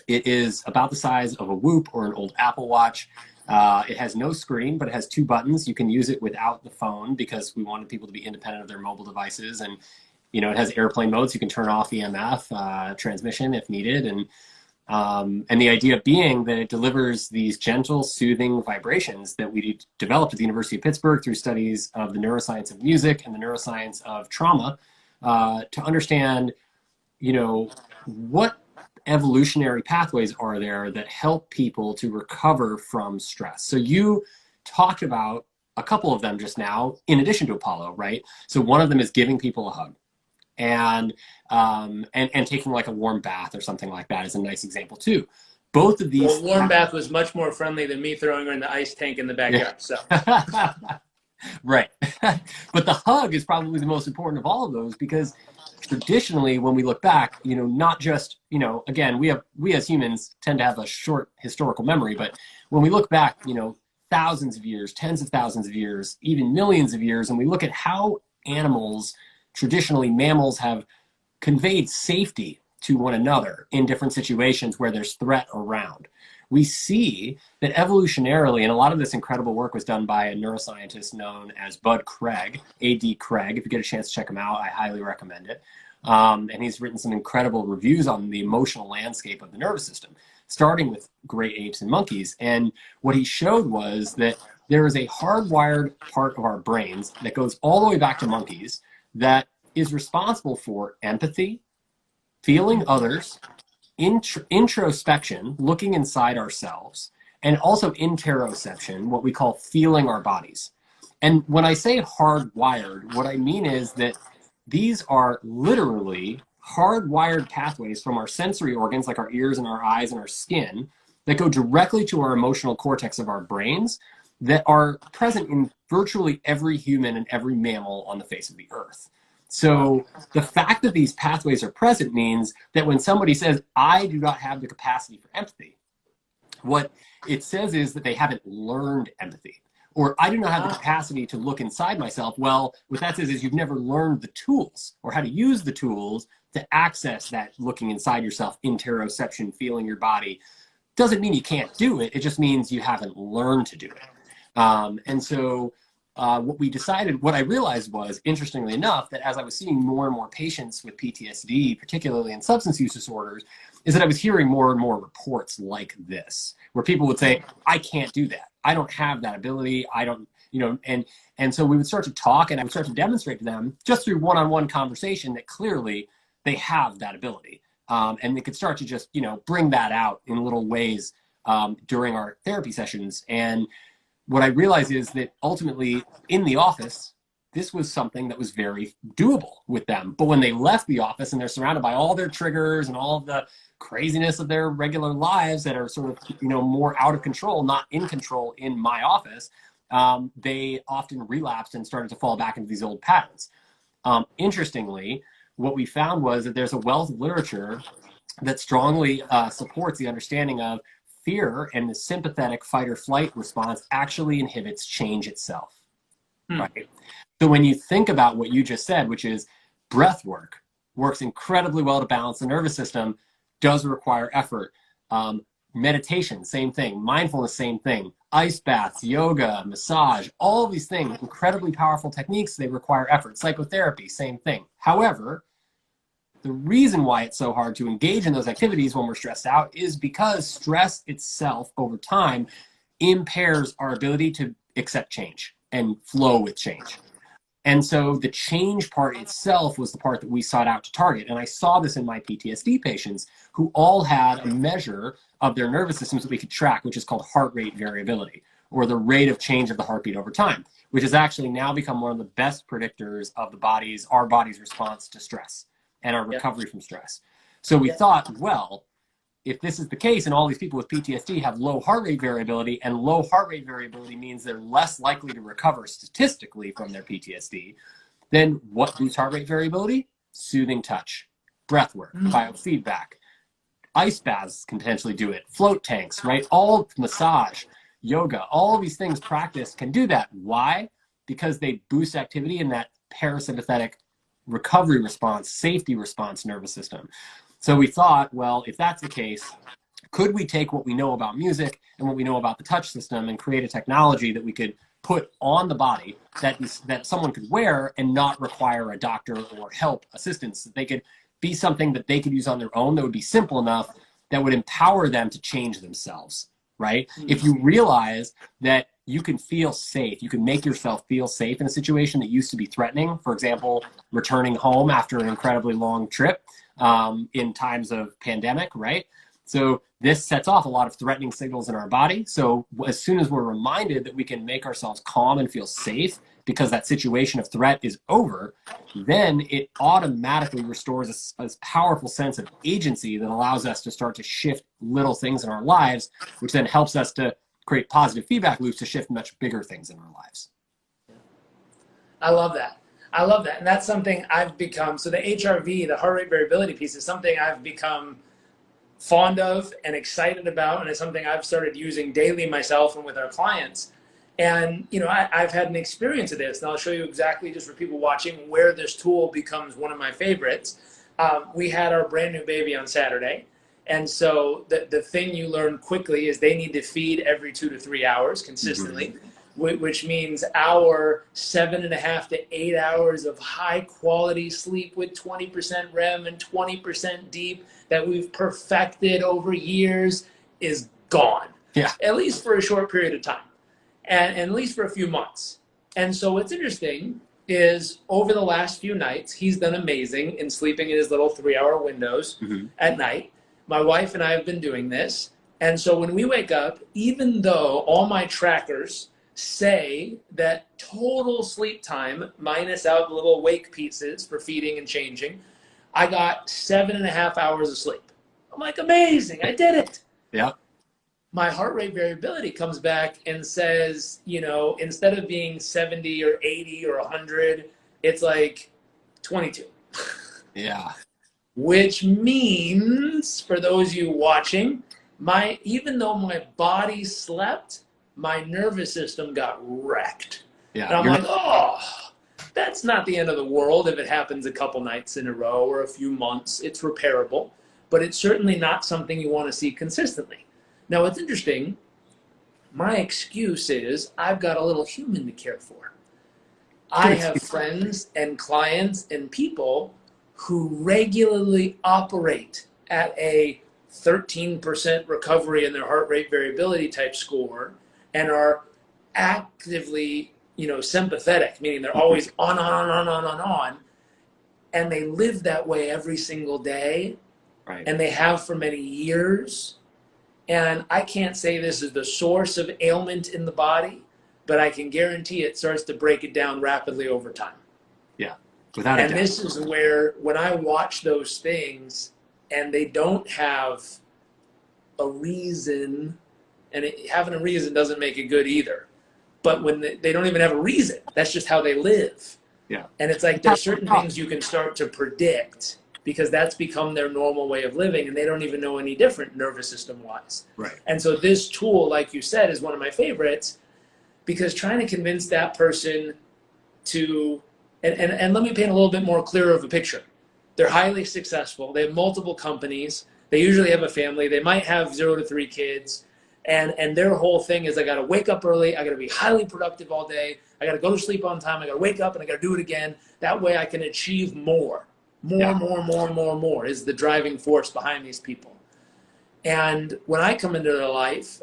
It is about the size of a Whoop or an old Apple Watch. It has no screen, but it has 2 buttons. You can use it without the phone because we wanted people to be independent of their mobile devices. And, you know, it has airplane mode, so you can turn off EMF transmission if needed. And the idea being that it delivers these gentle, soothing vibrations that we developed at the University of Pittsburgh through studies of the neuroscience of music and the neuroscience of trauma to understand, you know, what evolutionary pathways are there that help people to recover from stress. So you talked about a couple of them just now, in addition to Apollo, right? So one of them is giving people a hug. And taking like a warm bath or something like that is a nice example too. Both of these. Well, warm bath was much more friendly than me throwing her in the ice tank in the backyard. Yeah. So. Right. But the hug is probably the most important of all of those because traditionally, when we look back, you know, not just, you know, again, we as humans tend to have a short historical memory, but when we look back, you know, thousands of years, tens of thousands of years, even millions of years, and we look at how animals, traditionally mammals, have conveyed safety to one another in different situations where there's threat around. We see that evolutionarily, and a lot of this incredible work was done by a neuroscientist known as Bud Craig, A.D. Craig. If you get a chance to check him out, I highly recommend it. And he's written some incredible reviews on the emotional landscape of the nervous system, starting with great apes and monkeys. And what he showed was that there is a hardwired part of our brains that goes all the way back to monkeys that is responsible for empathy, feeling others, introspection, looking inside ourselves, and also interoception, what we call feeling our bodies. And when I say hardwired, what I mean is that these are literally hardwired pathways from our sensory organs, like our ears and our eyes and our skin, that go directly to our emotional cortex of our brains that are present in virtually every human and every mammal on the face of the earth. So the fact that these pathways are present means that when somebody says, I do not have the capacity for empathy, what it says is that they haven't learned empathy. Or I do not have the capacity to look inside myself. Well, what that says is you've never learned the tools or how to use the tools to access that looking inside yourself, interoception, feeling your body. Doesn't mean you can't do it. It just means you haven't learned to do it. And so what I realized was, interestingly enough, that as I was seeing more and more patients with PTSD, particularly in substance use disorders, is that I was hearing more and more reports like this, where people would say, I can't do that. I don't have that ability. I don't, you know, and so we would start to talk and I would start to demonstrate to them just through one-on-one conversation that clearly they have that ability. And they could start to just, you know, bring that out in little ways during our therapy sessions. And what I realized is that ultimately in the office, this was something that was very doable with them. But when they left the office and they're surrounded by all their triggers and all of the craziness of their regular lives that are sort of, you know, more out of control, not in control in my office, they often relapsed and started to fall back into these old patterns. Interestingly, what we found was that there's a wealth of literature that strongly supports the understanding of fear, and the sympathetic fight or flight response actually inhibits change itself, right? So when you think about what you just said, which is breath work, works incredibly well to balance the nervous system, does require effort. Meditation, same thing. Mindfulness, same thing. ice baths, yoga, massage, all of these things, incredibly powerful techniques. They require effort. Psychotherapy, same thing. However, the reason why it's so hard to engage in those activities when we're stressed out is because stress itself over time impairs our ability to accept change and flow with change. And so the change part itself was the part that we sought out to target. And I saw this in my PTSD patients who all had a measure of their nervous systems that we could track, which is called heart rate variability, or the rate of change of the heartbeat over time, which has actually now become one of the best predictors of our body's response to stress and our recovery from stress. So we thought, well, if this is the case and all these people with PTSD have low heart rate variability, and low heart rate variability means they're less likely to recover statistically from their PTSD, then what boosts heart rate variability? Soothing touch, breath work, biofeedback, ice baths can potentially do it, float tanks, right? All massage, yoga, all of these things practiced can do that. Why? Because they boost activity in that parasympathetic recovery response, safety response nervous system. So we thought, well, if that's the case, could we take what we know about music and what we know about the touch system and create a technology that we could put on the body that someone could wear and not require a doctor or help assistance? That they could be something that they could use on their own that would be simple enough that would empower them to change themselves, right? If you realize that you can feel safe, you can make yourself feel safe in a situation that used to be threatening, for example, returning home after an incredibly long trip, in times of pandemic, right? So this sets off a lot of threatening signals in our body. So as soon as we're reminded that we can make ourselves calm and feel safe because that situation of threat is over, then it automatically restores a powerful sense of agency that allows us to start to shift little things in our lives, which then helps us to create positive feedback loops to shift much bigger things in our lives. I love that. I love that. And that's something I've become, so the HRV, the heart rate variability piece, is something I've become fond of and excited about, and it's something I've started using daily myself and with our clients. And, you know, I've had an experience of this, and I'll show you exactly, just for people watching, where this tool becomes one of my favorites. We had our brand new baby on Saturday. And so the thing you learn quickly is they need to feed every 2 to 3 hours consistently. Which means our 7.5 to 8 hours of high quality sleep with 20% REM and 20% deep that we've perfected over years is gone. Yeah. At least for a short period of time, and at least for a few months. And so what's interesting is over the last few nights, he's done amazing in sleeping in his little 3-hour windows at night. My wife and I have been doing this. And so when we wake up, even though all my trackers say that total sleep time, minus out little wake pieces for feeding and changing, I got 7.5 hours of sleep. I'm like, amazing, I did it. Yeah. My heart rate variability comes back and says, you know, instead of being 70 or 80 or 100, it's like 22. Yeah. Which means, for those of you watching, even though my body slept, my nervous system got wrecked. Yeah, and I'm like, oh, that's not the end of the world if it happens a couple nights in a row or a few months. It's repairable, but it's certainly not something you want to see consistently. Now, what's interesting, my excuse is I've got a little human to care for. I have friends and clients and people who regularly operate at a 13% recovery in their heart rate variability type score, and are actively, you know, sympathetic, meaning they're always on, and they live that way every single day, right? And they have for many years. And I can't say this is the source of ailment in the body, but I can guarantee it starts to break it down rapidly over time. Yeah, without a doubt. And this is where, when I watch those things and they don't have a reason, and having a reason doesn't make it good either. But when they don't even have a reason, that's just how they live. Yeah. And it's like there's certain things you can start to predict because that's become their normal way of living, and they don't even know any different nervous system wise. Right. And so this tool, like you said, is one of my favorites, because trying to convince that person to, and let me paint a little bit more clearer of a picture. They're highly successful. They have multiple companies. They usually have a family. They might have 0 to 3 kids. And their whole thing is I got to wake up early. I got to be highly productive all day. I got to go to sleep on time. I got to wake up and I got to do it again. That way I can achieve more is the driving force behind these people. And when I come into their life,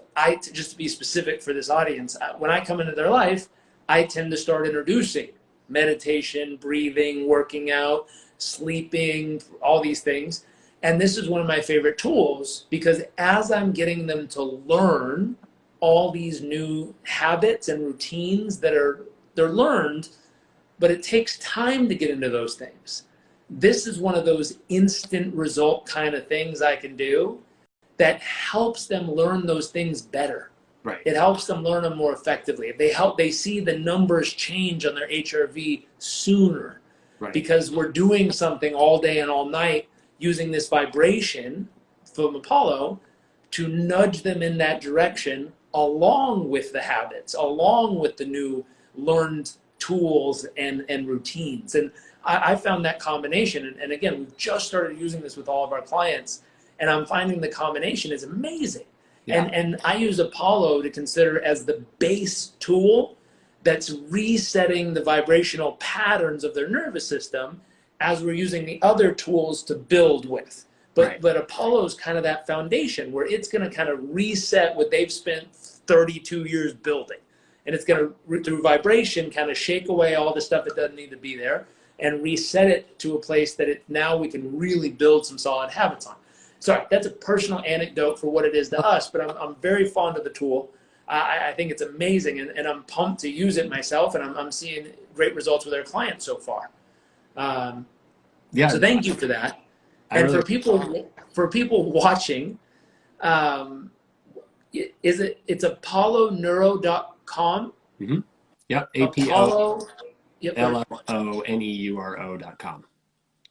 just to be specific for this audience, when I come into their life, I tend to start introducing meditation, breathing, working out, sleeping, all these things. And this is one of my favorite tools because as I'm getting them to learn all these new habits and routines they're learned, but it takes time to get into those things. This is one of those instant result kind of things I can do that helps them learn those things better. Right. It helps them learn them more effectively. They see the numbers change on their HRV sooner, right, because we're doing something all day and all night using this vibration from Apollo to nudge them in that direction along with the habits, along with the new learned tools and routines. And I found that combination. And again, we've just started using this with all of our clients, and I'm finding the combination is amazing. Yeah. And I use Apollo to consider as the base tool that's resetting the vibrational patterns of their nervous system as we're using the other tools to build with. But Apollo's kind of that foundation where it's going to kind of reset what they've spent 32 years building. And it's going to, through vibration, kind of shake away all the stuff that doesn't need to be there and reset it to a place that now we can really build some solid habits on. Sorry, that's a personal anecdote for what it is to us, but I'm very fond of the tool. I think it's amazing, and I'm pumped to use it myself, and I'm seeing great results with our clients so far. So thank you for that. And for people watching, it's apolloneuro.com. Mm-hmm. Yep. APOLLONEURO.com.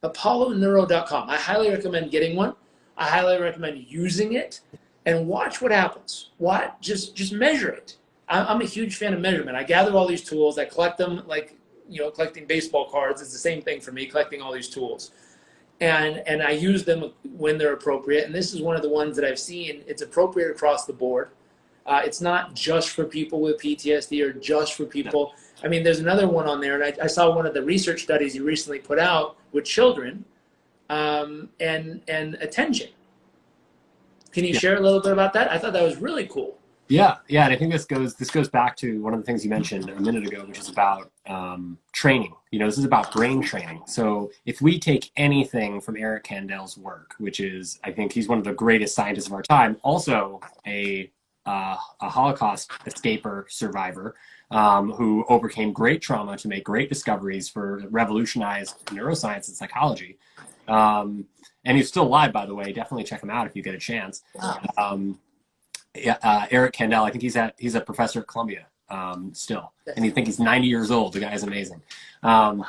apolloneuro.com. I highly recommend getting one. I highly recommend using it and watch what happens. Just measure it. I'm a huge fan of measurement. I gather all these tools. I collect them like, collecting baseball cards is the same thing for me, collecting all these tools. And I use them when they're appropriate. And this is one of the ones that I've seen. It's appropriate across the board. It's not just for people with PTSD or just for people. I mean, there's another one on there, and I saw one of the research studies you recently put out with children and attention. Can you share a little bit about that? I thought that was really cool. Yeah, and I think this goes back to one of the things you mentioned a minute ago, which is about training. This is about brain training. So if we take anything from Eric Kandel's work, which is, I think he's one of the greatest scientists of our time, also a Holocaust escaper survivor who overcame great trauma to make great discoveries for revolutionized neuroscience and psychology. And he's still alive, by the way. Definitely check him out if you get a chance. Eric Kandel, I think he's a professor at Columbia still, and you think he's 90 years old. The guy is amazing. So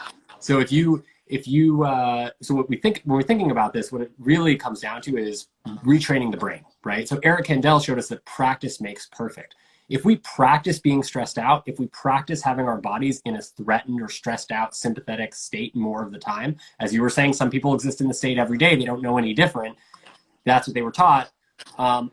so what we think when we're thinking about this, what it really comes down to is retraining the brain, right? So Eric Kandel showed us that practice makes perfect. If we practice being stressed out, if we practice having our bodies in a threatened or stressed out sympathetic state more of the time, as you were saying, some people exist in the state every day. They don't know any different. That's what they were taught.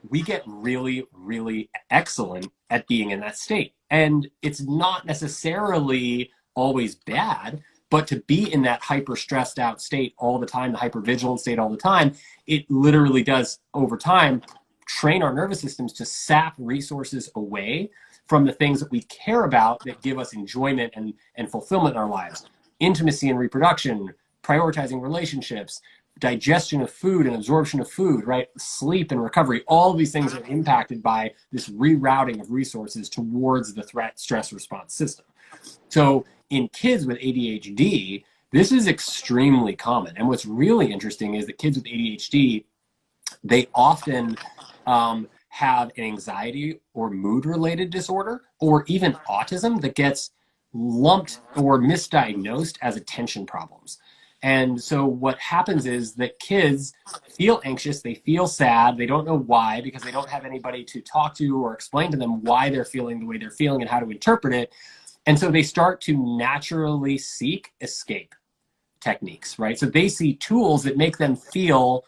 We get really, really excellent at being in that state. And it's not necessarily always bad, but to be in that hyper stressed out state all the time, the hyper vigilant state all the time, it literally does over time train our nervous systems to sap resources away from the things that we care about that give us enjoyment and fulfillment in our lives. Intimacy and reproduction, prioritizing relationships, digestion of food and absorption of food, right? Sleep and recovery, all of these things are impacted by this rerouting of resources towards the threat stress response system. So in kids with ADHD, this is extremely common. And what's really interesting is that kids with ADHD, they often have an anxiety or mood related disorder or even autism that gets lumped or misdiagnosed as attention problems. And so what happens is that kids feel anxious, they feel sad, they don't know why because they don't have anybody to talk to or explain to them why they're feeling the way they're feeling and how to interpret it. And so they start to naturally seek escape techniques, right? So they see tools that make them feel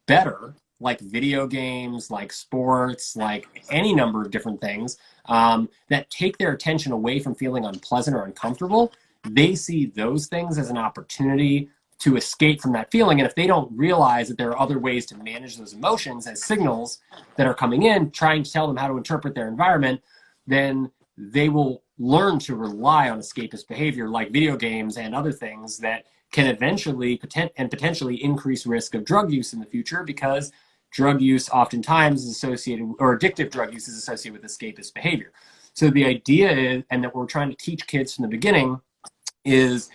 better like video games, like sports, like any number of different things that take their attention away from feeling unpleasant or uncomfortable, they see those things as an opportunity to escape from that feeling. And if they don't realize that there are other ways to manage those emotions as signals that are coming in, trying to tell them how to interpret their environment, then they will learn to rely on escapist behavior like video games and other things that can eventually potentially increase risk of drug use in the future, because drug use oftentimes is associated, or addictive drug use is associated with escapist behavior. So the idea is, and that we're trying to teach kids from the beginning, is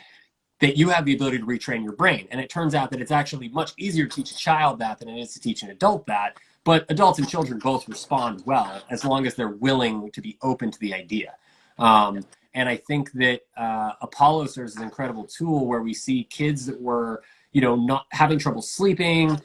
that you have the ability to retrain your brain. And it turns out that it's actually much easier to teach a child that than it is to teach an adult that. But adults and children both respond well as long as they're willing to be open to the idea. And I think that Apollo serves as an incredible tool where we see kids that were, not having trouble sleeping,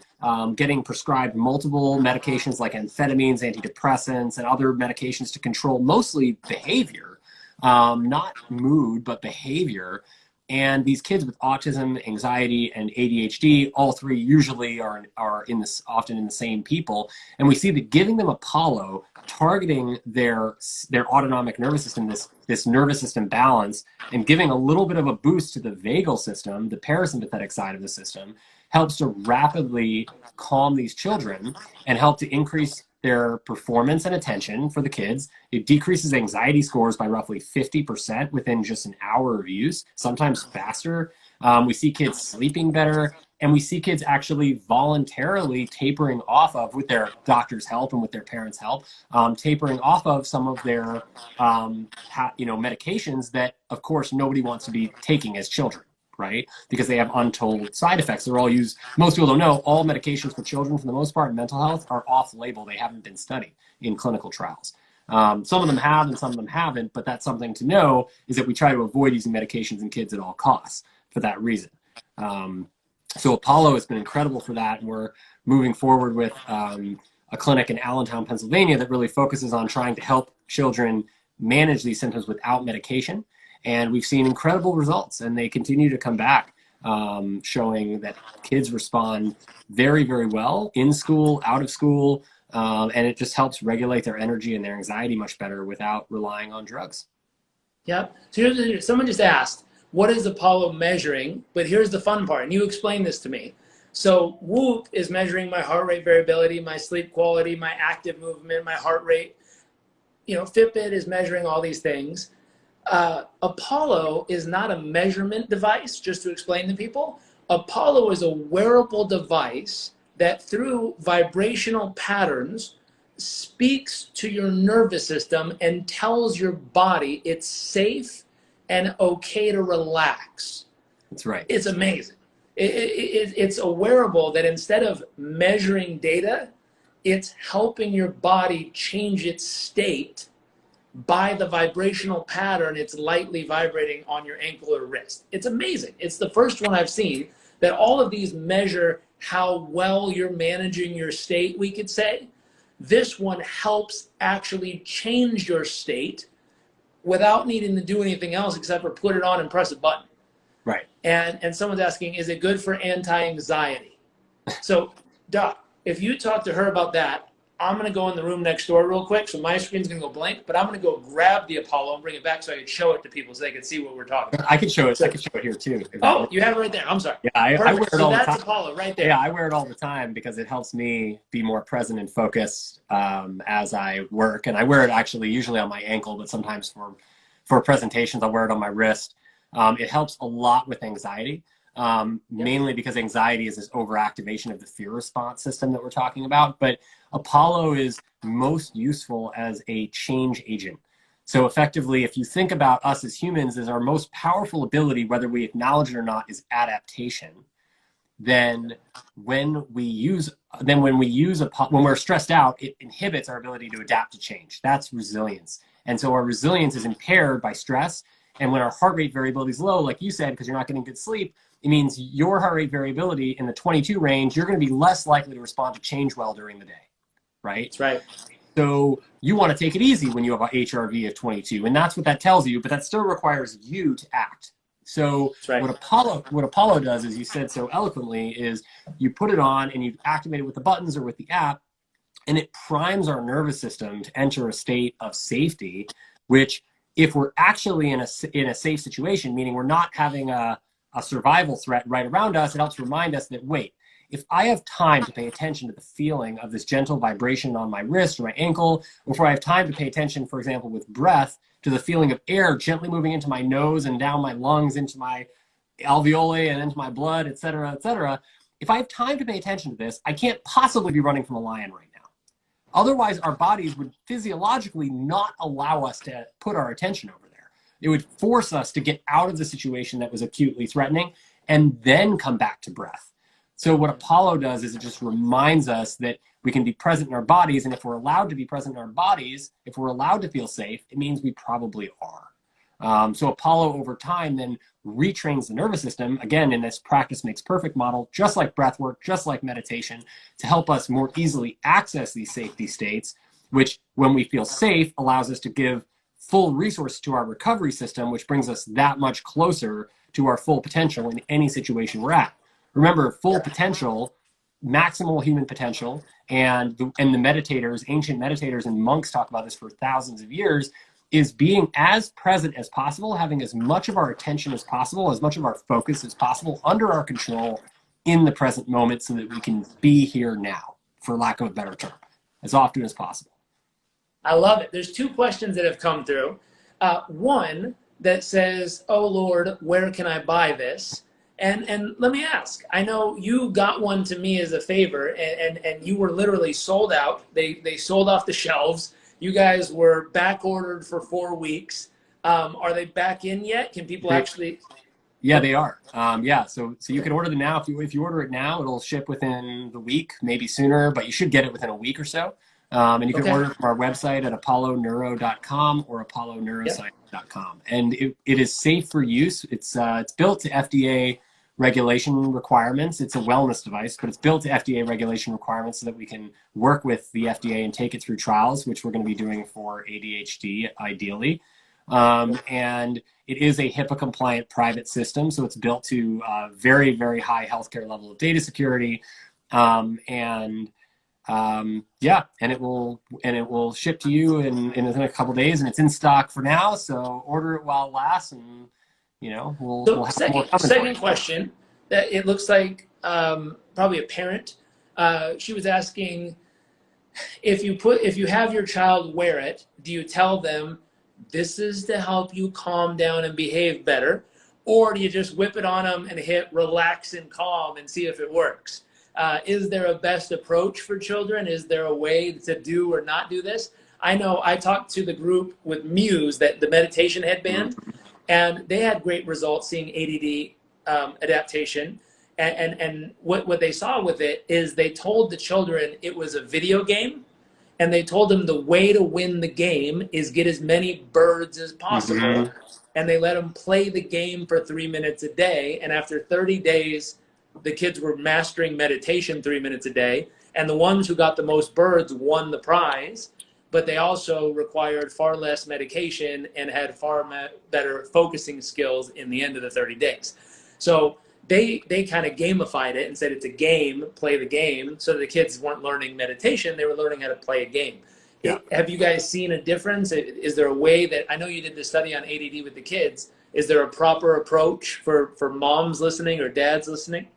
getting prescribed multiple medications like amphetamines, antidepressants, and other medications to control mostly behavior, not mood, but behavior. And these kids with autism, anxiety, and ADHD, all three usually are often in the same people. And we see that giving them Apollo, targeting their autonomic nervous system, this nervous system balance, and giving a little bit of a boost to the vagal system, the parasympathetic side of the system, helps to rapidly calm these children and help to increase their performance and attention for the kids. It decreases anxiety scores by roughly 50% within just an hour of use, sometimes faster. We see kids sleeping better, and we see kids actually voluntarily tapering off of, with their doctor's help and with their parents' help, tapering off of some of their medications that, of course, nobody wants to be taking as children, right? Because they have untold side effects. They're all used, most people don't know, all medications for children, for the most part, in mental health, are off-label. They haven't been studied in clinical trials. Some of them have and some of them haven't, but that's something to know, is that we try to avoid using medications in kids at all costs for that reason. So Apollo has been incredible for that. And we're moving forward with a clinic in Allentown, Pennsylvania, that really focuses on trying to help children manage these symptoms without medication. And we've seen incredible results, and they continue to come back, showing that kids respond very, very well in school, out of school, and it just helps regulate their energy and their anxiety much better without relying on drugs. Yep. So someone just asked, what is Apollo measuring? But here's the fun part, and you explained this to me. So Whoop is measuring my heart rate variability, my sleep quality, my active movement, my heart rate. Fitbit is measuring all these things. Apollo is not a measurement device, just to explain to people. Apollo is a wearable device that through vibrational patterns speaks to your nervous system and tells your body it's safe and okay to relax. That's right. It's amazing. It's a wearable that instead of measuring data, it's helping your body change its state by the vibrational pattern it's lightly vibrating on your ankle or wrist. It's amazing. It's the first one I've seen that all of these measure how well you're managing your state, we could say. This one helps actually change your state without needing to do anything else except for put it on and press a button. Right. And someone's asking, is it good for anti-anxiety? So, Doc, if you talk to her about that, I'm going to go in the room next door real quick. So my screen's going to go blank, but I'm going to go grab the Apollo and bring it back so I can show it to people so they can see what we're talking about. I can show it. I can show it here too. Oh, you have it right there. I'm sorry. Yeah, I wear it all the time. That's Apollo right there. Yeah, I wear it all the time because it helps me be more present and focused as I work. And I wear it actually usually on my ankle, but sometimes for presentations, I'll wear it on my wrist. It helps a lot with anxiety. Mainly because anxiety is this overactivation of the fear response system that we're talking about. But Apollo is most useful as a change agent. So effectively, if you think about us as humans, as our most powerful ability, whether we acknowledge it or not, is adaptation. Then when we're stressed out, it inhibits our ability to adapt to change. That's resilience. And so our resilience is impaired by stress. And when our heart rate variability is low, like you said, because you're not getting good sleep, it means your heart rate variability in the 22 range, you're going to be less likely to respond to change well during the day, right? That's right. So you want to take it easy when you have an HRV of 22, and that's what that tells you, but that still requires you to act. So That's right. what Apollo does, as you said so eloquently, is you put it on and you activate it with the buttons or with the app, and it primes our nervous system to enter a state of safety, which if we're actually in a safe situation, meaning we're not having a survival threat right around us, it helps remind us that, wait, if I have time to pay attention to the feeling of this gentle vibration on my wrist or my ankle, or if I have time to pay attention, for example, with breath, to the feeling of air gently moving into my nose and down my lungs, into my alveoli and into my blood, et cetera, if I have time to pay attention to this, I can't possibly be running from a lion right now. Otherwise, our bodies would physiologically not allow us to put our attention over there. It would force us to get out of the situation that was acutely threatening and then come back to breath. So what Apollo does is it just reminds us that we can be present in our bodies, and if we're allowed to be present in our bodies, if we're allowed to feel safe, it means we probably are. So Apollo over time then retrains the nervous system, again, in this practice makes perfect model, just like breath work, just like meditation, to help us more easily access these safety states, which when we feel safe allows us to give full resource to our recovery system, which brings us that much closer to our full potential in any situation we're at. Remember, full potential, maximal human potential, and the meditators, ancient meditators and monks talk about this for thousands of years, is being as present as possible, having as much of our attention as possible, as much of our focus as possible under our control in the present moment so that we can be here now, for lack of a better term, as often as possible. I love it. There's two questions that have come through. One that says, "Oh Lord, where can I buy this?" And let me ask, I know you got one to me as a favor, and you were literally sold out. They sold off the shelves. You guys were back ordered for 4 weeks. Are they back in yet? Can people actually? Yeah, they are. So you can order them now. If you order it now, it'll ship within the week, maybe sooner, but you should get it within a week or so. And you can order it from our website at apolloneuro.com or apolloneuroscience.com. And it is safe for use. It's built to FDA regulation requirements. It's a wellness device, but it's built to FDA regulation requirements so that we can work with the FDA and take it through trials, which we're going to be doing for ADHD ideally. And it is a HIPAA compliant private system. So it's built to very, very high healthcare level of data security. And it will ship to you in a couple of days, and it's in stock for now. So order it while it lasts, and we'll have second question. That it looks like probably a parent. She was asking if you have your child wear it, do you tell them this is to help you calm down and behave better, or do you just whip it on them and hit relax and calm and see if it works? Is there a best approach for children? Is there a way to do or not do this? I know I talked to the group with Muse, that the meditation headband, and they had great results seeing ADD adaptation. And what they saw with it is they told the children it was a video game, and they told them the way to win the game is get as many birds as possible. And they let them play the game for 3 minutes a day. And after 30 days, the kids were mastering meditation 3 minutes a day. And the ones who got the most birds won the prize. But they also required far less medication and had far better focusing skills in the end of the 30 days. So they kind of gamified it and said it's a game, play the game. So the kids weren't learning meditation, they were learning how to play a game. Yeah. Have you guys seen a difference? Is there a way that, I know you did the study on ADD with the kids, is there a proper approach for moms listening or dads listening?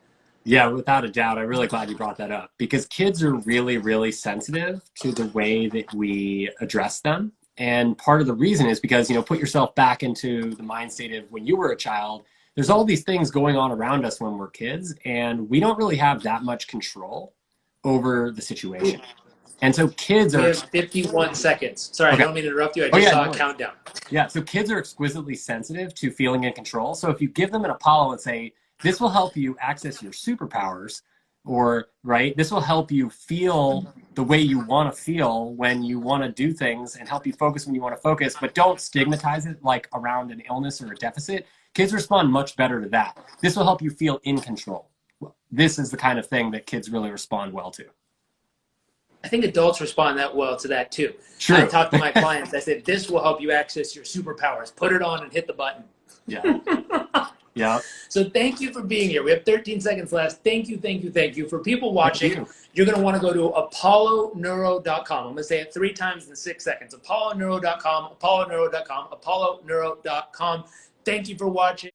Yeah, without a doubt. I'm really glad you brought that up, because kids are really, really sensitive to the way that we address them. And part of the reason is because, put yourself back into the mind state of when you were a child. There's all these things going on around us when we're kids, and we don't really have that much control over the situation. And so kids are... 51 seconds. Sorry, okay. I don't mean to interrupt you. I just saw a countdown. Yeah, so kids are exquisitely sensitive to feeling in control. So if you give them an Apollo and say, this will help you access your superpowers, this will help you feel the way you want to feel when you want to do things and help you focus when you want to focus, but don't stigmatize it like around an illness or a deficit. Kids respond much better to that. This will help you feel in control. This is the kind of thing that kids really respond well to. I think adults respond that well to that too. True. I talk to my clients, I said, this will help you access your superpowers. Put it on and hit the button. Yeah. Yeah. So thank you for being here. We have 13 seconds left. Thank you, thank you, thank you. For people Thank watching, you. you're going to want to go to apolloneuro.com. I'm going to say it 3 times in 6 seconds. apolloneuro.com, apolloneuro.com, apolloneuro.com. Thank you for watching.